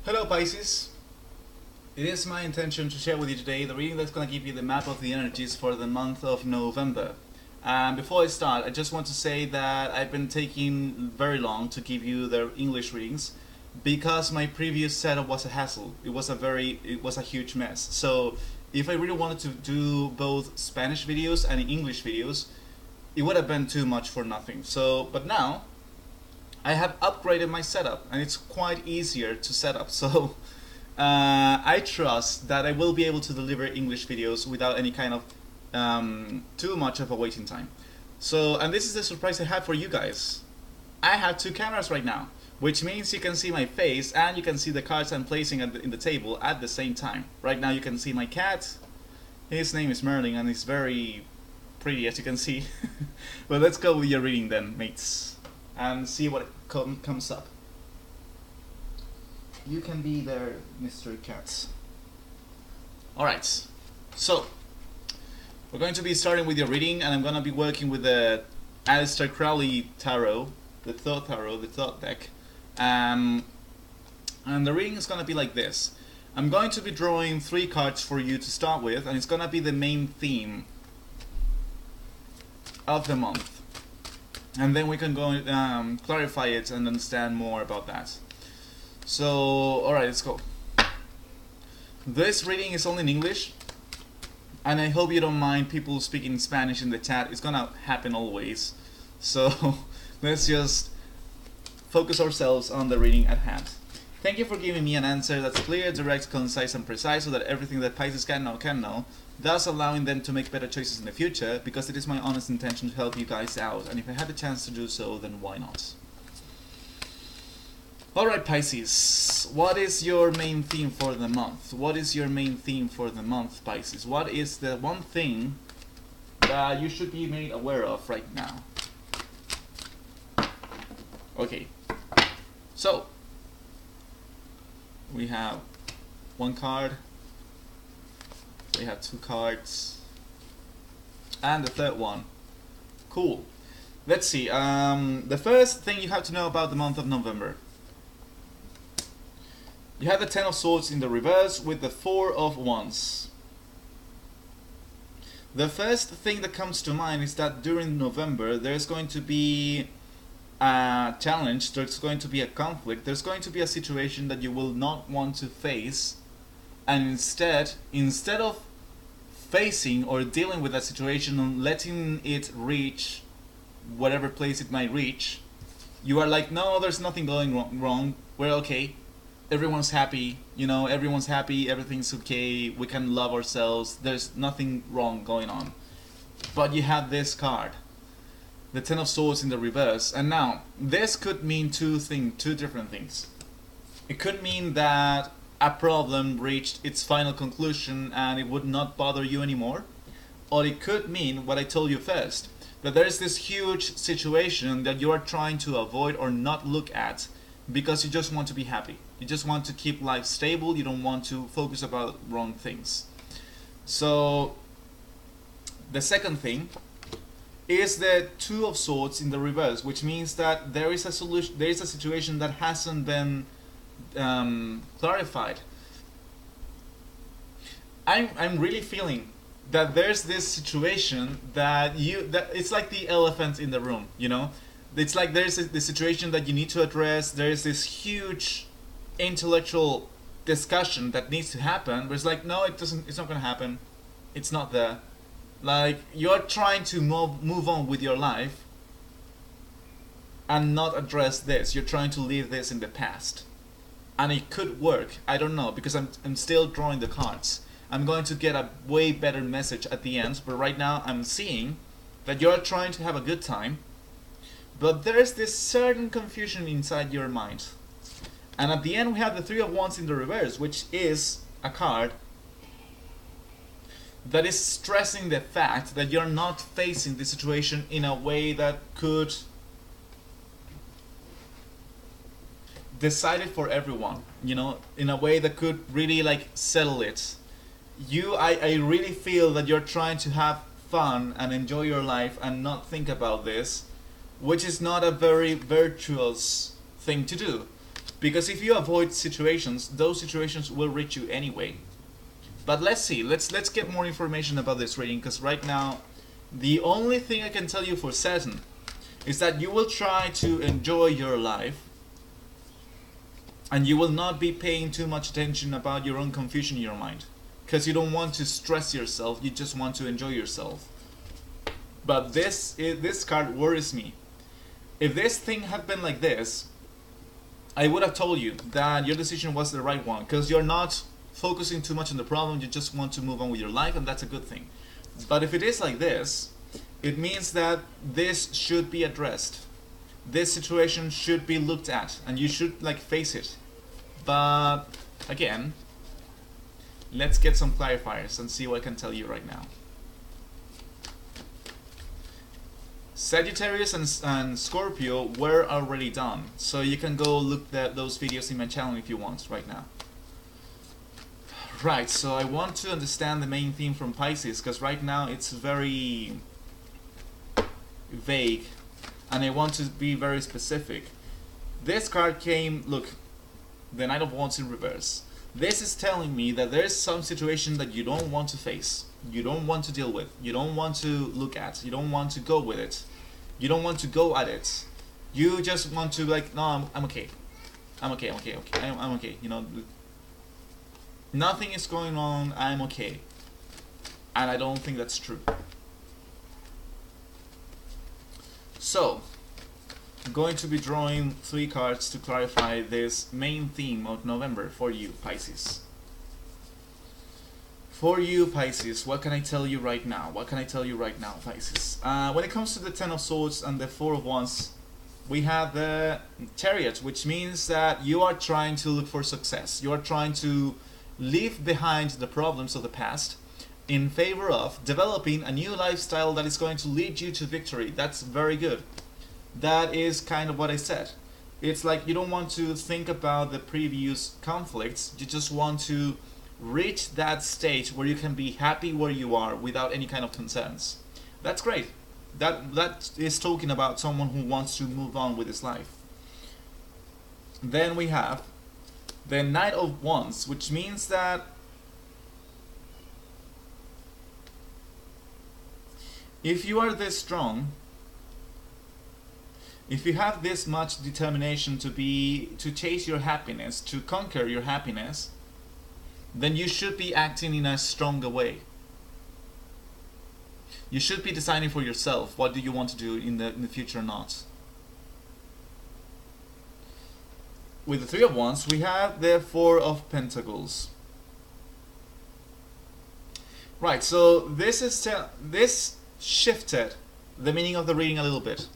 Hello Pisces, it is my intention to share with you today the reading that's going to give you the map of the energies for the month of November. And before I start, I just want to say that I've been taking very long to give you the English readings because my previous setup was a hassle. It was a huge mess. So if I really wanted to do both Spanish videos and English videos, it would have been too much for nothing. But now I have upgraded my setup and it's quite easier to set up. So I trust that I will be able to deliver English videos without any kind of too much of a waiting time. And this is the surprise I have for you guys. I have two cameras right now, which means you can see my face and you can see the cards I'm placing in the table at the same time. Right now you can see my cat. His name is Merlin and he's very pretty, as you can see. But let's go with your reading then, mates, and see what comes up. You can be there, Mr. Cat. Alright, so we're going to be starting with your reading, and I'm going to be working with the Aleister Crowley Tarot, the Thought deck. And the reading is going to be like this. I'm going to be drawing 3 cards for you to start with, and it's going to be the main theme of the month. And then we can go clarify it and understand more about that. So, alright, let's go. This reading is only in English, and I hope you don't mind people speaking Spanish in the chat. It's gonna happen always. So, let's just focus ourselves on the reading at hand. Thank you for giving me an answer that's clear, direct, concise, and precise, so that everything that Pisces can know, thus allowing them to make better choices in the future, because it is my honest intention to help you guys out, and if I had the chance to do so, then why not? Alright Pisces, what is your main theme for the month? What is your main theme for the month, Pisces? What is the one thing that you should be made aware of right now? Okay, so we have 1 card, we have 2 cards, and the 3rd one. Cool. Let's see. The first thing you have to know about the month of November. You have the 10 of Swords in the reverse with the 4 of Wands. The first thing that comes to mind is that during November there's going to be a challenge, there's going to be a conflict, there's going to be a situation that you will not want to face, and instead of facing or dealing with that situation and letting it reach whatever place it might reach, you are like, no, there's nothing going wrong, we're okay, everyone's happy, you know, everyone's happy, everything's okay, we can love ourselves, there's nothing wrong going on. But you have this card, the 10 of Swords in the reverse, and now this could mean two different things. It could mean that a problem reached its final conclusion and it would not bother you anymore, or it could mean what I told you first, that there is this huge situation that you are trying to avoid or not look at because you just want to be happy. You just want to keep life stable, you don't want to focus about wrong things. So the second thing is the 2 of Swords in the reverse, which means that there is a solution, there is a situation that hasn't been clarified. I'm really feeling that there's this situation that it's like the elephant in the room, you know? It's like there's the situation that you need to address, there's this huge intellectual discussion that needs to happen, but it's like, no, it's not gonna happen, it's not there. Like, you're trying to move on with your life and not address this, you're trying to leave this in the past. And it could work, I don't know, because I'm still drawing the cards. I'm going to get a way better message at the end, but right now I'm seeing that you're trying to have a good time, but there's this certain confusion inside your mind. And at the end we have the 3 of Wands in the reverse, which is a card that is stressing the fact that you're not facing the situation in a way that could decide it for everyone, you know, in a way that could really like settle it. I really feel that you're trying to have fun and enjoy your life and not think about this, which is not a very virtuous thing to do. Because if you avoid situations, those situations will reach you anyway. But let's see, let's get more information about this reading, because right now the only thing I can tell you for certain is that you will try to enjoy your life, and you will not be paying too much attention about your own confusion in your mind, because you don't want to stress yourself, you just want to enjoy yourself. But this card worries me. If this thing had been like this, I would have told you that your decision was the right one, because you're not focusing too much on the problem, you just want to move on with your life, and that's a good thing. But if it is like this, it means that this should be addressed. This situation should be looked at, and you should like face it. But again, let's get some clarifiers and see what I can tell you right now. Sagittarius and Scorpio were already done, so you can go look at those videos in my channel if you want right now. Right, so I want to understand the main theme from Pisces, because right now it's very vague, and I want to be very specific. This card came, look, the Knight of Wands in reverse. This is telling me that there's some situation that you don't want to face, you don't want to deal with, you don't want to look at, you don't want to go with it, you don't want to go at it. You just want to like, no, I'm okay. I'm okay, I'm okay, you know. Nothing is going on, I'm okay. And I don't think that's true. So, I'm going to be drawing 3 cards to clarify this main theme of November for you, Pisces. For you, Pisces, what can I tell you right now? What can I tell you right now, Pisces? When it comes to the Ten of Swords and the Four of Wands, we have the Chariot, which means that you are trying to look for success. You are trying to leave behind the problems of the past in favor of developing a new lifestyle that is going to lead you to victory. That's very good. That is kind of what I said. It's like you don't want to think about the previous conflicts, you just want to reach that stage where you can be happy where you are without any kind of concerns. That's great. That is talking about someone who wants to move on with his life. Then we have the Knight of Wands, which means that if you are this strong, if you have this much determination to chase your happiness, to conquer your happiness, then you should be acting in a stronger way. You should be deciding for yourself what do you want to do in the future or not. With the Three of Wands, we have the Four of Pentacles. Right, so this shifted the meaning of the reading a little bit.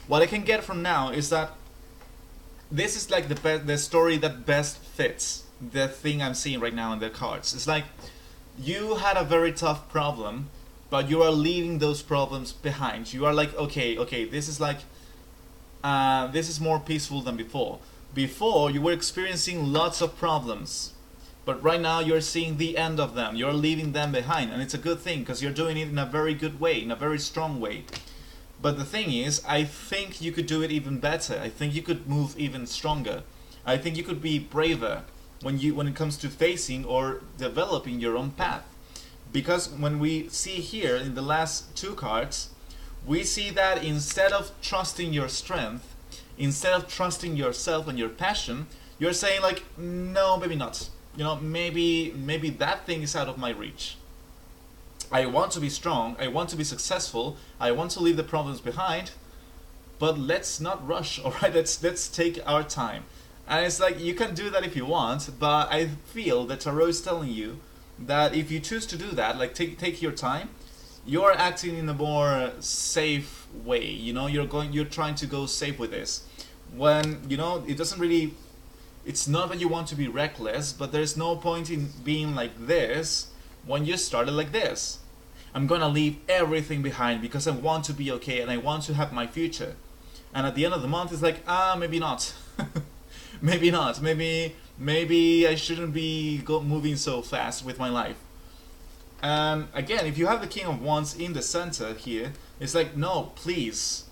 What I can get from now is that this is like the story that best fits the thing I'm seeing right now in the cards. It's like you had a very tough problem, but you are leaving those problems behind. You are like, okay, this is like, this is more peaceful than before. Before, you were experiencing lots of problems, but right now you're seeing the end of them. You're leaving them behind, and it's a good thing because you're doing it in a very good way, in a very strong way. But the thing is, I think you could do it even better. I think you could move even stronger. I think you could be braver when it comes to facing or developing your own path. Because when we see here in the last 2 cards, we see that instead of trusting your strength, instead of trusting yourself and your passion, you're saying like, no, maybe not. You know, maybe that thing is out of my reach. I want to be strong, I want to be successful, I want to leave the problems behind, but let's not rush, alright? Let's take our time. And it's like, you can do that if you want, but I feel that Tarot is telling you that if you choose to do that, like take your time, you're acting in a more safe way. You know, you're trying to go safe with this. When, you know, it doesn't really, it's not that you want to be reckless, but there's no point in being like this when you started like this. I'm gonna leave everything behind because I want to be okay and I want to have my future. And at the end of the month, it's like, maybe not. Maybe not. Maybe I shouldn't be moving so fast with my life. And again, if you have the King of Wands in the center here, it's like, no, please,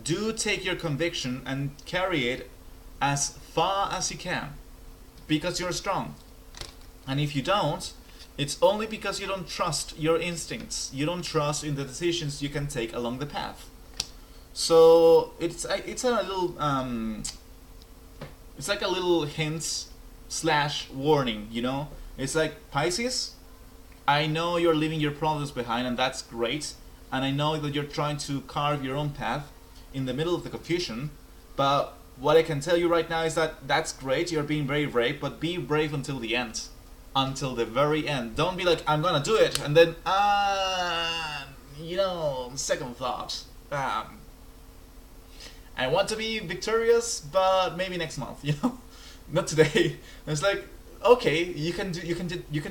do take your conviction and carry it as far as you can because you're strong. And if you don't, it's only because you don't trust your instincts. You don't trust in the decisions you can take along the path. So it's a little it's like a little hint slash warning, you know. It's like, Pisces, I know you're leaving your problems behind, and that's great. And I know that you're trying to carve your own path in the middle of the confusion. But what I can tell you right now is that that's great. You're being very brave, but be brave until the end. Until the very end. Don't be like, I'm gonna do it, and then, you know, second thought. I want to be victorious, but maybe next month, you know, not today. It's like, okay, you can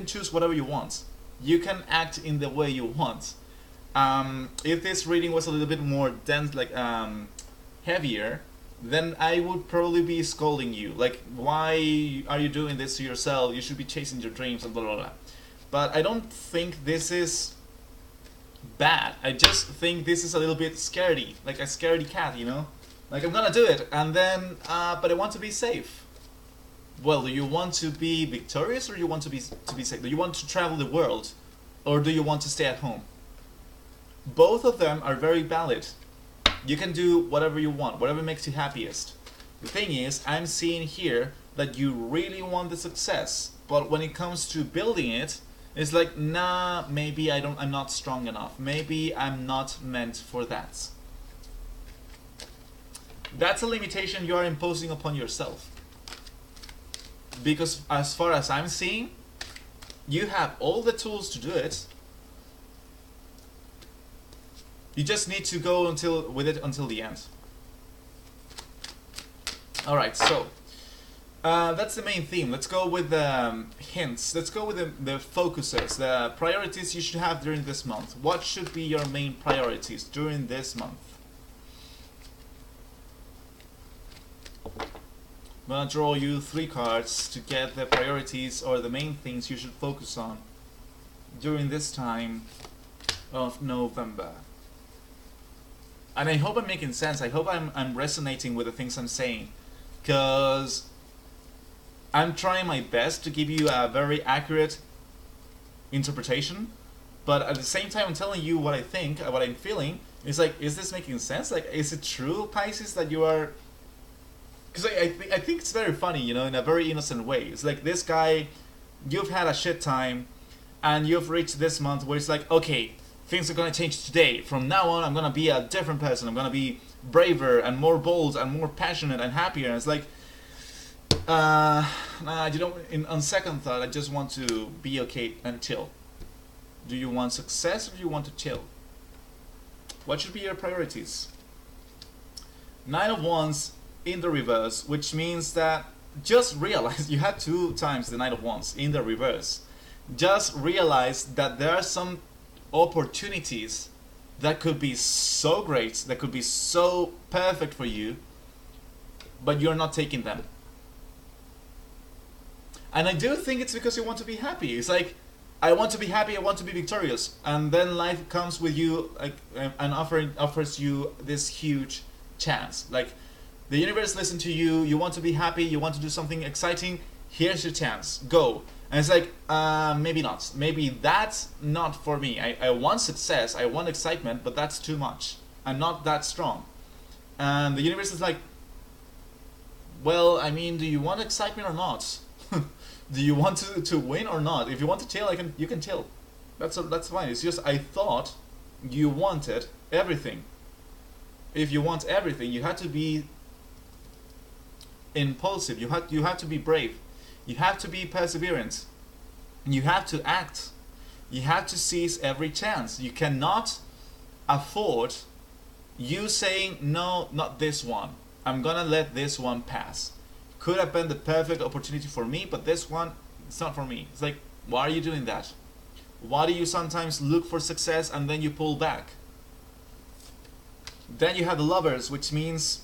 choose whatever you want. You can act in the way you want. If this reading was a little bit more dense, like heavier, then I would probably be scolding you. Like, why are you doing this to yourself? You should be chasing your dreams and blah blah blah. But I don't think this is bad. I just think this is a little bit scaredy, like a scaredy cat, you know. Like, I'm gonna do it, and then, but I want to be safe. Well, do you want to be victorious, or do you want to be safe? Do you want to travel the world, or do you want to stay at home? Both of them are very valid. You can do whatever you want, whatever makes you happiest. The thing is, I'm seeing here that you really want the success, but when it comes to building it, it's like, nah, maybe I'm not strong enough. Maybe I'm not meant for that. That's a limitation you are imposing upon yourself. Because as far as I'm seeing, you have all the tools to do it. You just need to go with it until the end. Alright, so that's the main theme. Let's go with the hints. Let's go with the focuses, the priorities you should have during this month. What should be your main priorities during this month? I'm gonna draw you 3 cards to get the priorities or the main things you should focus on during this time of November. And I hope I'm making sense. I hope I'm resonating with the things I'm saying, because I'm trying my best to give you a very accurate interpretation, but at the same time I'm telling you what I think, what I'm feeling. It's like, is this making sense? Like, is it true, Pisces, that you are... Because I think it's very funny, you know, in a very innocent way. It's like, this guy, you've had a shit time, and you've reached this month where it's like, okay, things are gonna change today. From now on, I'm gonna be a different person. I'm gonna be braver and more bold and more passionate and happier. And it's like, nah, you don't. On second thought, I just want to be okay and chill. Do you want success, or do you want to chill? What should be your priorities? 9 of Wands in the reverse, which means that just realize you had 2 times the 9 of Wands in the reverse. Just realize that there are some opportunities that could be so great, that could be so perfect for you, but you're not taking them. And I do think it's because you want to be happy. It's like, I want to be happy, I want to be victorious, and then life comes with you, like, and offers you this huge chance. Like, the universe listens to you, you want to be happy, you want to do something exciting, here's your chance, go. And it's like, maybe not. Maybe that's not for me. I want success, I want excitement, but that's too much. I'm not that strong. And the universe is like, well, I mean, do you want excitement or not? Do you want to win or not? If you want to chill, you can chill. That's fine. It's just, I thought you wanted everything. If you want everything, you had to be impulsive. You have to be brave. You have to be perseverant. You have to act. You have to seize every chance. You cannot afford you saying, no, not this one. I'm gonna let this one pass. Could have been the perfect opportunity for me, but this one, it's not for me. It's like, why are you doing that? Why do you sometimes look for success and then you pull back? Then you have the Lovers, which means...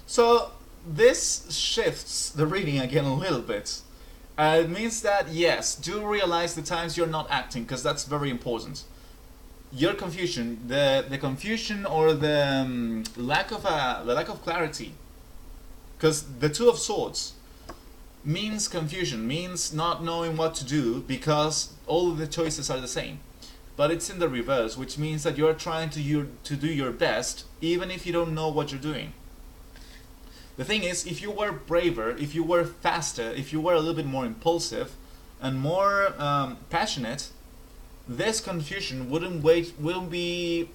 So, this shifts the reading again a little bit. It means that, yes, do realize the times you're not acting, because that's very important. your confusion, the confusion or the lack of clarity, because the Two of Swords means confusion, means not knowing what to do because all of the choices are the same. But it's in the reverse, which means that you're trying to do your best even if you don't know what you're doing. The thing is, if you were braver, if you were faster, if you were a little bit more impulsive and more passionate, this confusion wouldn't be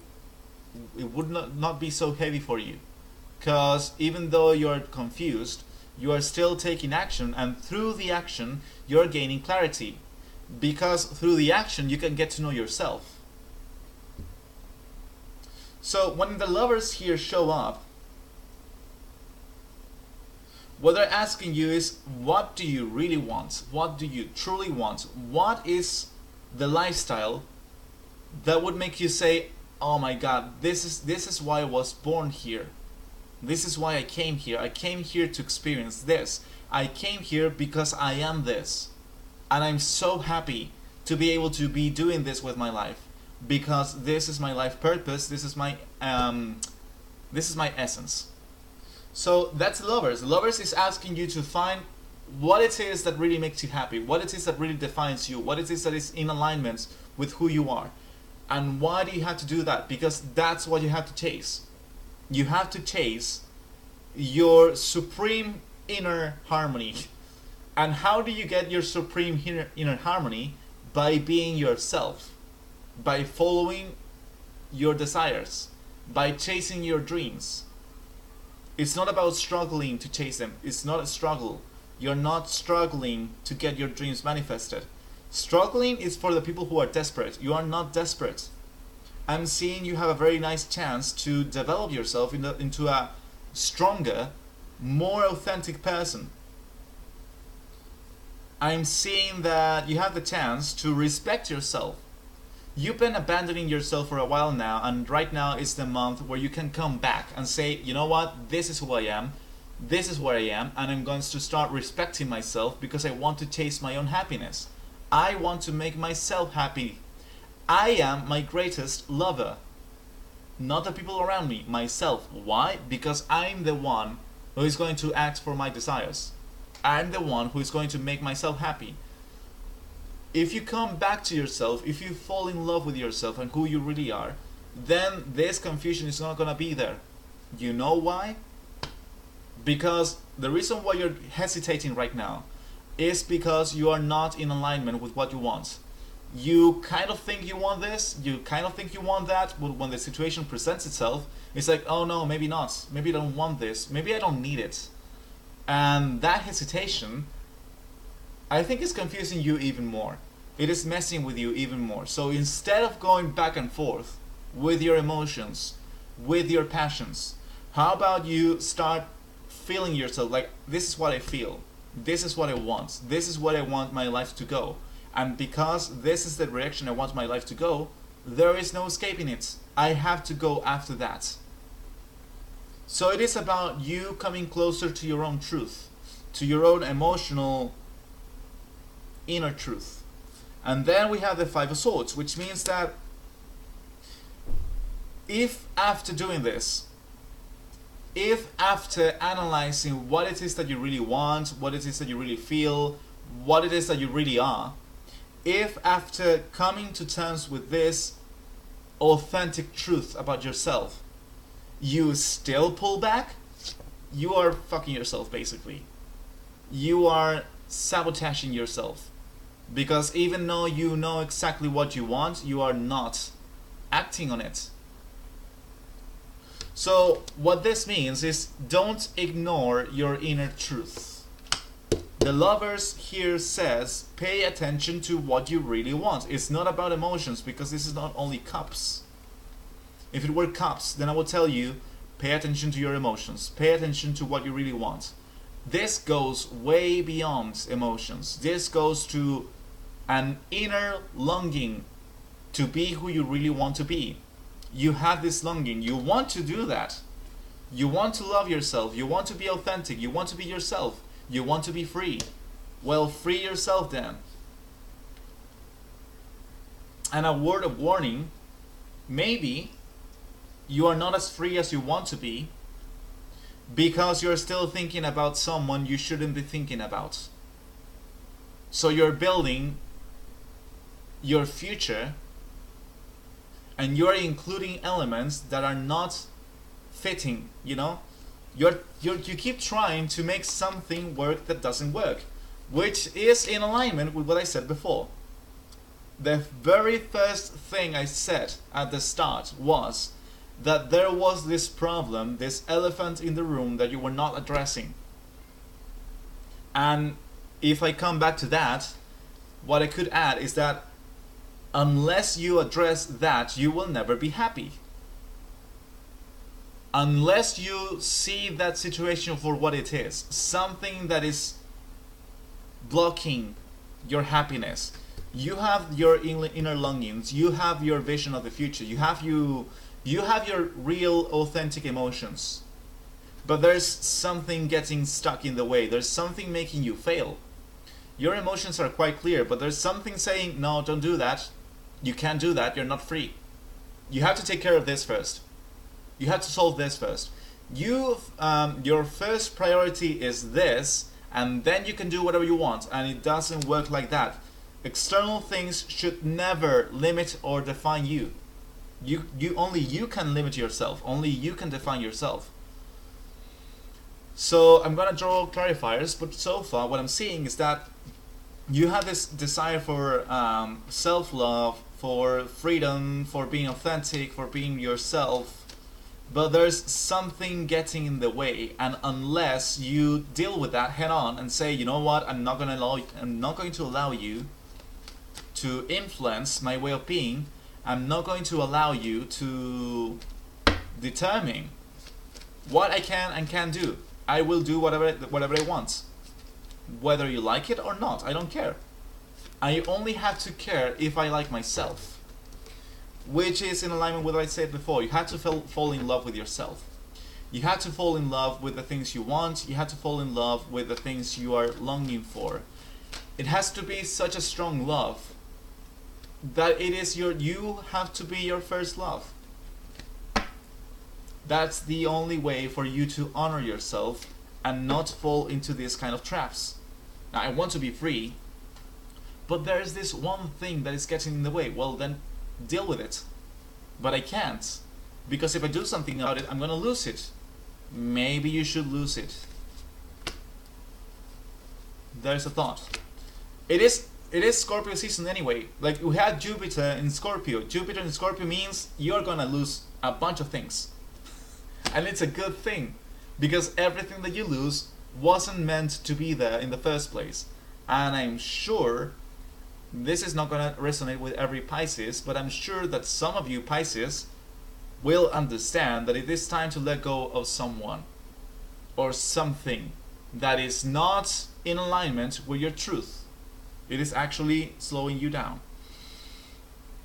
not be so heavy for you. Because even though you're confused, you are still taking action, and through the action you're gaining clarity. Because through the action you can get to know yourself. So when the Lovers here show up, what they're asking you is, what do you really want? What do you truly want? What is the lifestyle that would make you say, oh my God, this is why I was born here. This is why I came here. I came here to experience this. I came here because I am this. And I'm so happy to be able to be doing this with my life, because this is my life purpose. This is my essence. So that's Lovers. Lovers is asking you to find what it is that really makes you happy, what it is that really defines you, what it is that is in alignment with who you are. And why do you have to do that? Because that's what you have to chase. You have to chase your supreme inner harmony. And how do you get your supreme inner harmony? By being yourself, by following your desires, by chasing your dreams. It's not about struggling to chase them. It's not a struggle. You're not struggling to get your dreams manifested. Struggling is for the people who are desperate. You are not desperate. I'm seeing you have a very nice chance to develop yourself into a stronger, more authentic person. I'm seeing that you have the chance to respect yourself. You've been abandoning yourself for a while now, and right now is the month where you can come back and say, you know what, this is who I am, this is where I am, and I'm going to start respecting myself because I want to chase my own happiness. I want to make myself happy. I am my greatest lover. Not the people around me, myself. Why? Because I'm the one who is going to act for my desires. I'm the one who is going to make myself happy. If you come back to yourself, if you fall in love with yourself and who you really are, then this confusion is not going to be there. You know why? Because the reason why you're hesitating right now is because you are not in alignment with what you want. You kind of think you want this, you kind of think you want that, but when the situation presents itself, it's like, oh no, maybe not. Maybe I don't want this. Maybe I don't need it. And that hesitation, I think, is confusing you even more. It is messing with you even more. So instead of going back and forth with your emotions, with your passions, how about you start feeling yourself like, this is what I feel, this is what I want, this is what I want my life to go. And because this is the direction I want my life to go, there is no escaping it. I have to go after that. So it is about you coming closer to your own truth, to your own emotional inner truth. And then we have the Five of Swords, which means that if after doing this, if after analyzing what it is that you really want, what it is that you really feel, what it is that you really are, if after coming to terms with this authentic truth about yourself, you still pull back, you are fucking yourself basically. You are sabotaging yourself. Because even though you know exactly what you want, you are not acting on it. So what this means is, don't ignore your inner truth. The Lovers here says, pay attention to what you really want. It's not about emotions, because this is not only cups. If it were cups, then I would tell you, pay attention to your emotions. Pay attention to what you really want. This goes way beyond emotions. This goes to an inner longing to be who you really want to be. You have this longing. You want to do that. You want to love yourself. You want to be authentic. You want to be yourself. You want to be free. Well, free yourself then. And a word of warning, maybe you are not as free as you want to be because you're still thinking about someone you shouldn't be thinking about. So you're building your future and you're including elements that are not fitting, you know? You keep trying to make something work that doesn't work, which is in alignment with what I said before. The very first thing I said at the start was that there was this problem, this elephant in the room that you were not addressing. And if I come back to that, what I could add is that unless you address that, you will never be happy. Unless you see that situation for what it is, something that is blocking your happiness. You have your inner longings, you have your vision of the future, you have your real authentic emotions. But there's something getting stuck in the way, there's something making you fail. Your emotions are quite clear, but there's something saying, no, don't do that. You can't do that, you're not free. You have to take care of this first. You have to solve this first. Your first priority is this, and then you can do whatever you want, and it doesn't work like that. External things should never limit or define you. Only you can limit yourself. Only you can define yourself. So I'm gonna draw clarifiers, but so far what I'm seeing is that you have this desire for self-love, for freedom, for being authentic, for being yourself, but there's something getting in the way, and unless you deal with that head on and say, you know what, I'm not going to allow you to influence my way of being, I'm not going to allow you to determine what I can and can't do. I will do whatever I want. Whether you like it or not, I don't care. I only have to care if I like myself. Which is in alignment with what I said before. You have to fall in love with yourself. You have to fall in love with the things you want. You have to fall in love with the things you are longing for. It has to be such a strong love that you have to be your first love. That's the only way for you to honor yourself and not fall into these kind of traps. Now, I want to be free, but there is this one thing that is getting in the way. Well, then deal with it. But I can't, because if I do something about it, I'm gonna lose it. Maybe you should lose it. There's a thought. It is Scorpio season anyway. Like, we had Jupiter in Scorpio. Jupiter in Scorpio means you're gonna lose a bunch of things. And it's a good thing, because everything that you lose wasn't meant to be there in the first place. And I'm sure this is not going to resonate with every Pisces, but I'm sure that some of you Pisces will understand that it is time to let go of someone or something that is not in alignment with your truth. It is actually slowing you down.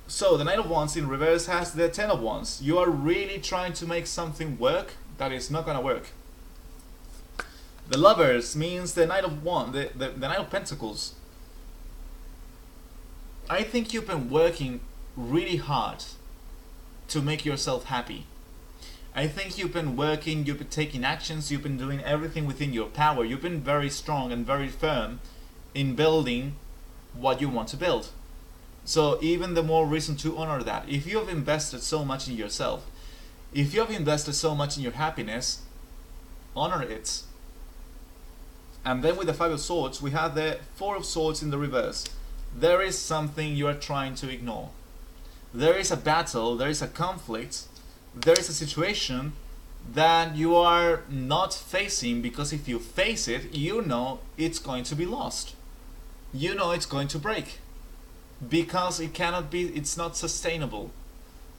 So the Knight of Wands in reverse has the Ten of Wands. You are really trying to make something work that is not going to work. The Lovers means the Knight of Wands, the Knight of Pentacles. I think you've been working really hard to make yourself happy. I think you've been working, you've been taking actions, you've been doing everything within your power. You've been very strong and very firm in building what you want to build. So even the more reason to honor that. If you have invested so much in yourself, if you have invested so much in your happiness, honor it. And then with the Five of Swords, we have the Four of Swords in the reverse. There is something you are trying to ignore. There is a battle, there is a conflict, there is a situation that you are not facing, because if you face it, you know it's going to be lost. You know it's going to break. Because it cannot be, it's not sustainable.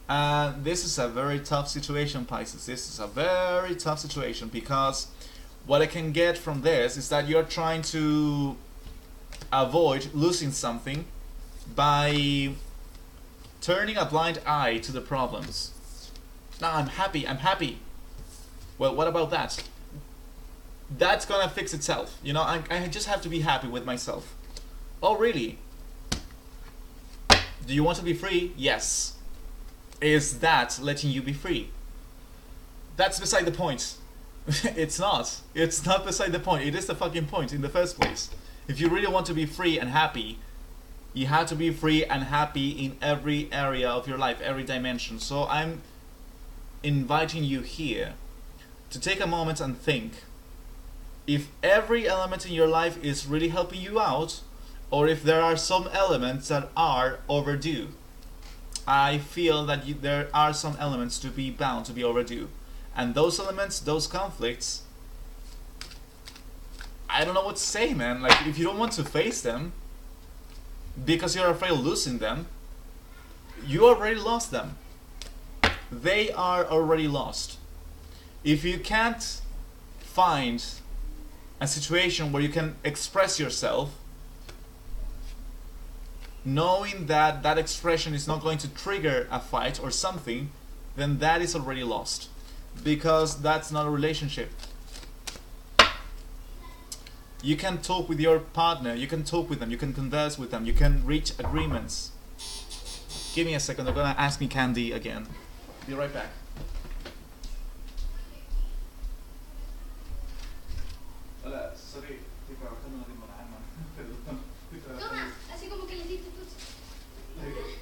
And this is a very tough situation, Pisces. This is a very tough situation, because what I can get from this is that you're trying to avoid losing something by turning a blind eye to the problems. Now I'm happy. Well, what about that? That's gonna fix itself. You know, I just have to be happy with myself. Oh, really? Do you want to be free? Yes. Is that letting you be free? That's beside the point. It's not. It's not beside the point. It is the fucking point in the first place. If you really want to be free and happy, you have to be free and happy in every area of your life, every dimension. So I'm inviting you here to take a moment and think if every element in your life is really helping you out, or if there are some elements that are overdue. I feel that there are some elements to be bound to be overdue. And those elements, those conflicts, I don't know what to say, man. Like, if you don't want to face them because you're afraid of losing them, you already lost them. They are already lost. If you can't find a situation where you can express yourself, knowing that that expression is not going to trigger a fight or something, then that is already lost. Because that's not a relationship. You can talk with your partner, you can talk with them, you can converse with them, you can reach agreements. Give me a second, they're gonna ask me candy again. Be right back. Hola, sorry, estoy trabajando en una limonada, man. Perdón. Toma, así como que le diste tus.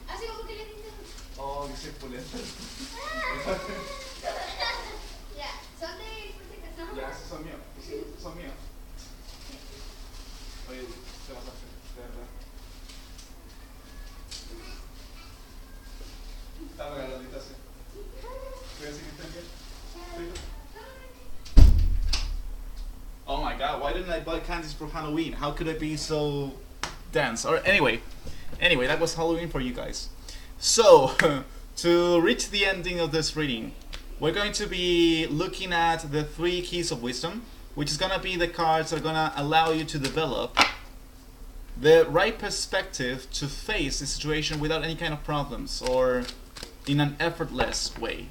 Así como que le diste tus. Oh, dice polenta. Ya, son de por si acaso. Ya, esos son míos. Esos son míos. Oye, te vas a hacer, de verdad. Está regaladita, sí. ¿Voy a decir que estén bien? Oh my god, why didn't I buy candies for Halloween? How could I be so dense? Or anyway, that was Halloween for you guys. So, to reach the ending of this reading, we're going to be looking at the 3 keys of wisdom, which is gonna be the cards that are gonna allow you to develop the right perspective to face the situation without any kind of problems or in an effortless way.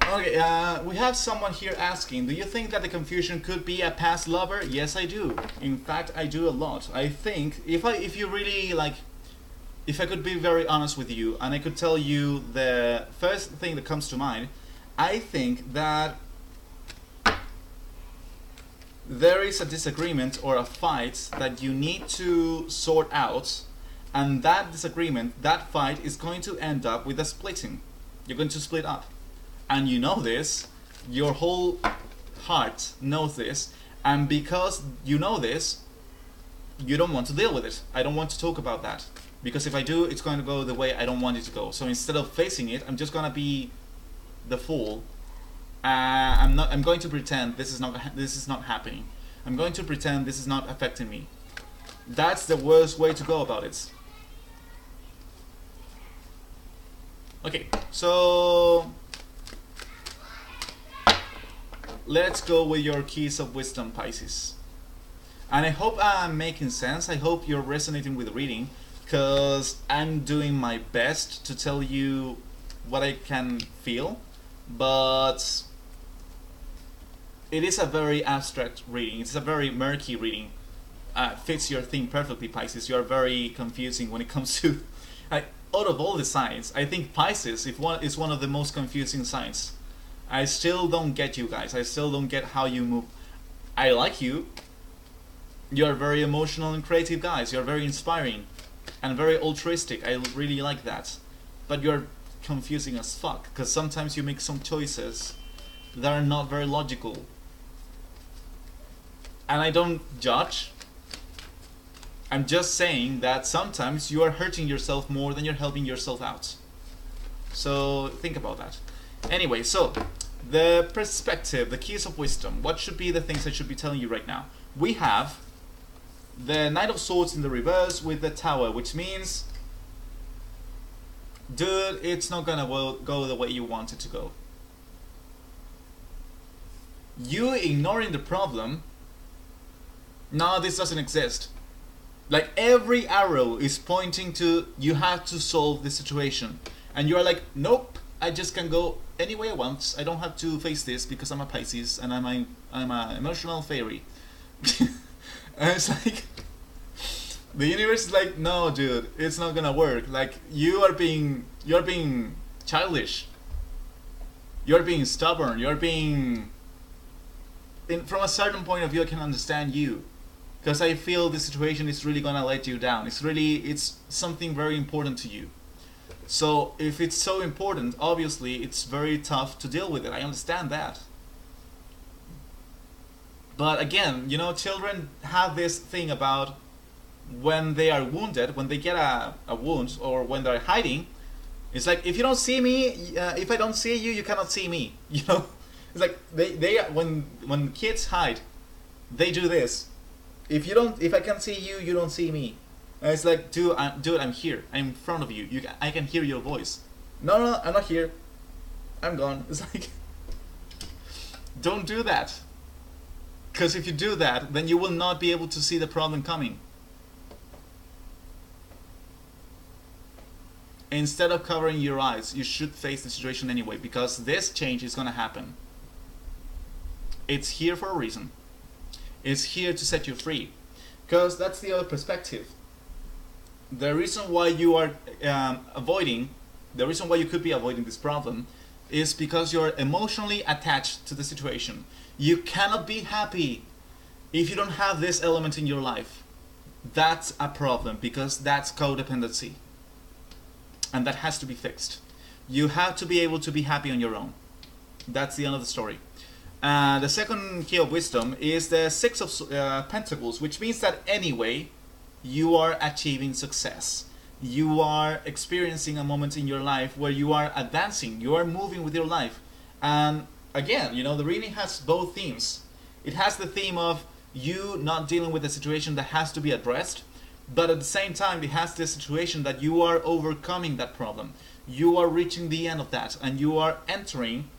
Okay, we have someone here asking, do you think that the confusion could be a past lover? Yes, I do. In fact, I do a lot. I think if you really like, if I could be very honest with you and I could tell you the first thing that comes to mind, I think that there is a disagreement or a fight that you need to sort out, and that disagreement, that fight is going to end up with a splitting. You're going to split up. And you know this, your whole heart knows this, and because you know this, you don't want to deal with it. I don't want to talk about that, because if I do, it's going to go the way I don't want it to go. So instead of facing it, I'm just going to be the fool. I'm going to pretend this is not happening. I'm going to pretend this is not affecting me. That's the worst way to go about it. Okay, so let's go with your keys of wisdom, Pisces. And I hope I'm making sense. I hope you're resonating with the reading, because I'm doing my best to tell you what I can feel, but it is a very abstract reading. It's a very murky reading. Fits your theme perfectly, Pisces. You are very confusing when it comes to out of all the signs, I think Pisces is one of the most confusing signs. I still don't get you guys. I still don't get how you move. I like you. You're very emotional and creative guys. You're very inspiring and very altruistic. I really like that. But you're confusing as fuck, because sometimes you make some choices that are not very logical. And I don't judge. I'm just saying that sometimes you are hurting yourself more than you're helping yourself out. So think about that. Anyway, so the perspective, the keys of wisdom. What should be the things I should be telling you right now? We have the Knight of Swords in the reverse with the Tower, which means, dude, it's not gonna go the way you want it to go. You ignoring the problem. No, this doesn't exist. Like, every arrow is pointing to you have to solve the situation, and you're like, nope, I just can go any way I want. I don't have to face this because I'm a Pisces and I'm an emotional fairy. And it's like, The universe is like, no, dude, it's not gonna work. Like, you're being childish. You're being stubborn. You're being... from a certain point of view, I can understand you. Because I feel the situation is really gonna let you down. It's something very important to you. So, if it's so important, obviously, it's very tough to deal with it. I understand that. But again, you know, children have this thing about when they are wounded, when they get a wound, or when they're hiding, it's like, if you don't see me, if I don't see you, you cannot see me. You know, it's like when kids hide, they do this. If I can see you, you don't see me. And it's like, dude, I'm here. I'm in front of you. I can hear your voice. No, I'm not here. I'm gone. It's like, don't do that. Because if you do that, then you will not be able to see the problem coming. Instead of covering your eyes, you should face the situation anyway, because this change is going to happen. It's here for a reason. It's here to set you free. Because that's the other perspective. The reason why you are the reason why you could be avoiding this problem is because you're emotionally attached to the situation. You cannot be happy if you don't have this element in your life. That's a problem, because that's codependency. And that has to be fixed. You have to be able to be happy on your own. That's the end of the story. The second key of wisdom is the Six of Pentacles, which means that anyway, you are achieving success. You are experiencing a moment in your life where you are advancing, you are moving with your life. And again, you know, the reading has both themes. It has the theme of you not dealing with a situation that has to be addressed, but at the same time, it has this situation that you are overcoming that problem. You are reaching the end of that, and you are entering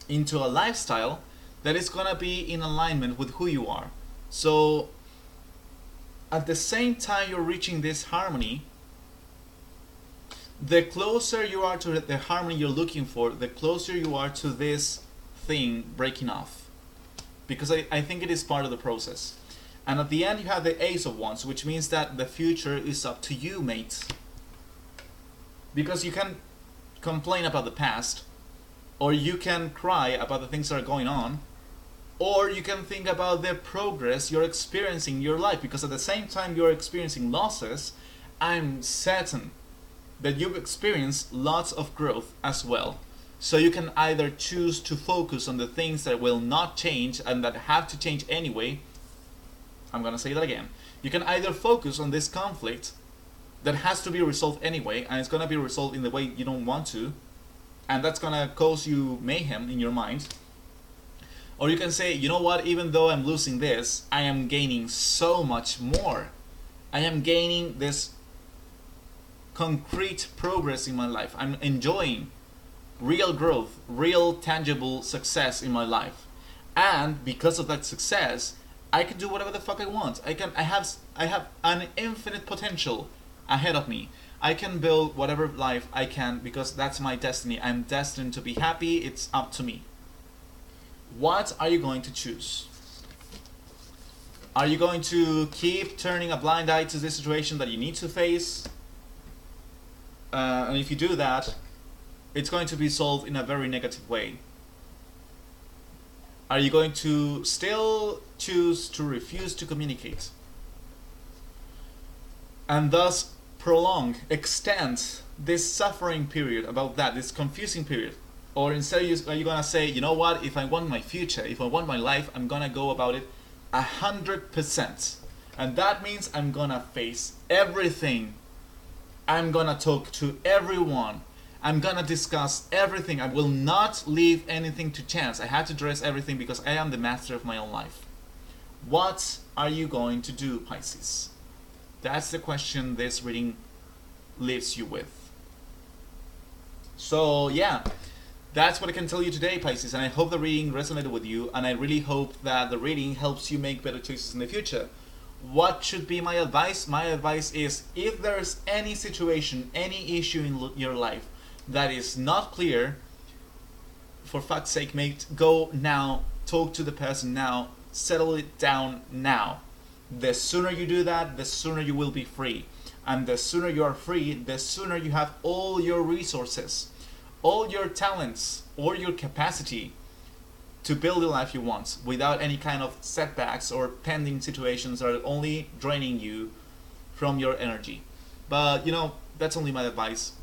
into a lifestyle that is going to be in alignment with who you are. So, at the same time you're reaching this harmony, the closer you are to the harmony you're looking for, the closer you are to this thing breaking off. Because I think it is part of the process. And at the end you have the Ace of Wands, which means that the future is up to you, mate. Because you can complain about the past, or you can cry about the things that are going on, or you can think about the progress you're experiencing in your life. Because at the same time you're experiencing losses, I'm certain that you've experienced lots of growth as well. So you can either choose to focus on the things that will not change and that have to change anyway. I'm gonna say that again. You can either focus on this conflict that has to be resolved anyway, and it's gonna be resolved in the way you don't want to, and that's gonna cause you mayhem in your mind. Or you can say, you know what, even though I'm losing this, I am gaining so much more. I am gaining this concrete progress in my life. I'm enjoying real growth, real tangible success in my life. And because of that success, I can do whatever the fuck I want. I have an infinite potential ahead of me. I can build whatever life I can, because that's my destiny. I'm destined to be happy. It's up to me. What are you going to choose? Are you going to keep turning a blind eye to this situation that you need to face? And if you do that, it's going to be solved in a very negative way. Are you going to still choose to refuse to communicate? And thus prolong, extend this suffering period about that, this confusing period? Or instead are you going to say, you know what, if I want my future, if I want my life, I'm going to go about it 100%. And that means I'm going to face everything. I'm going to talk to everyone. I'm gonna discuss everything. I will not leave anything to chance. I have to address everything because I am the master of my own life. What are you going to do, Pisces? That's the question this reading leaves you with. So yeah, that's what I can tell you today, Pisces, and I hope the reading resonated with you, and I really hope that the reading helps you make better choices in the future. What should be my advice? My advice is, if there's any situation, any issue in your life that is not clear, for fuck's sake, mate, go now, talk to the person now, settle it down now. The sooner you do that, the sooner you will be free. And the sooner you are free, the sooner you have all your resources, all your talents, or your capacity to build the life you want without any kind of setbacks or pending situations that are only draining you from your energy. But you know, that's only my advice.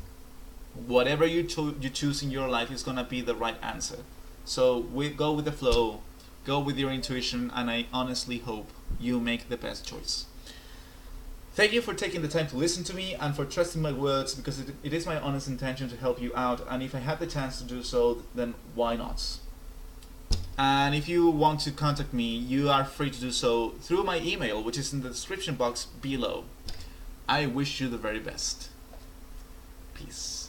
Whatever you choose in your life is gonna be the right answer. So go with the flow, go with your intuition, and I honestly hope you make the best choice. Thank you for taking the time to listen to me and for trusting my words, because it is my honest intention to help you out, and if I have the chance to do so, then why not? And if you want to contact me, you are free to do so through my email, which is in the description box below. I wish you the very best. Peace.